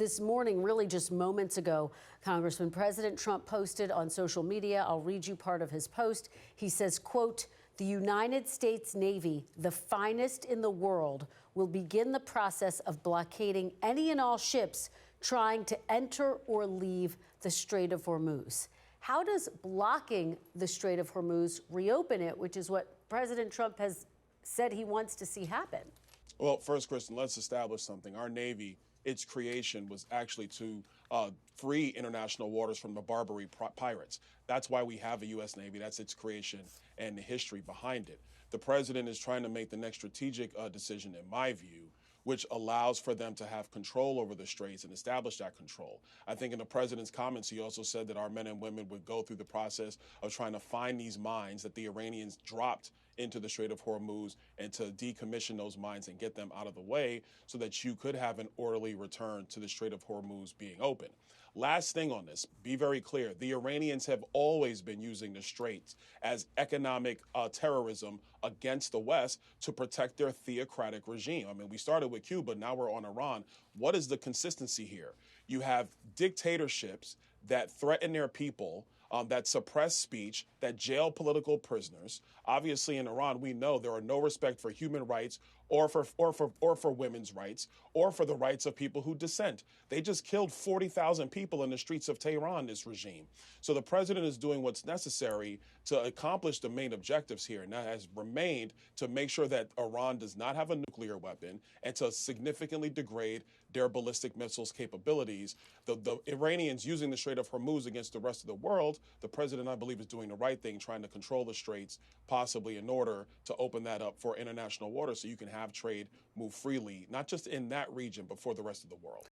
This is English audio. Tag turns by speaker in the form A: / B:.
A: this morning, really just moments ago, Congressman, President Trump posted on social media. I'll read you part of his post. He says, quote, "The United States Navy, the finest in the world, will begin the process of blockading any and all ships trying to enter or leave the Strait of Hormuz." How does blocking the Strait of Hormuz reopen it, which is what President Trump has said he wants to see happen?
B: Well, first, Kristen, let's establish something. Our Navy, its creation was actually to free international waters from the Barbary pirates. That's why we have a U.S. Navy. That's its creation and the history behind it. The president is trying to make the next strategic decision, in my view, which allows for them to have control over the straits and establish that control. I think in the president's comments, he also said that our men and women would go through the process of trying to find these mines that the Iranians dropped into the Strait of Hormuz and to decommission those mines and get them out of the way so that you could have an orderly return to the Strait of Hormuz being open. Last thing on this, be very clear. The Iranians have always been using the straits as economic terrorism against the West to protect their theocratic regime. I mean, we started with Cuba, now we're on Iran. What is the consistency here? You have dictatorships that threaten their people, that suppress speech, that jail political prisoners. Obviously, in Iran, we know there are no respect for human rights or for women's rights or for the rights of people who dissent. They just killed 40,000 people in the streets of Tehran, this regime. So the president is doing what's necessary to accomplish the main objectives here, and that has remained to make sure that Iran does not have a nuclear weapon and to significantly degrade their ballistic missiles capabilities. The Iranians using the Strait of Hormuz against the rest of the world, the president, I believe, is doing the right thing, trying to control the straits, possibly in order to open that up for international waters so you can have trade move freely, not just in that region, but for the rest of the world.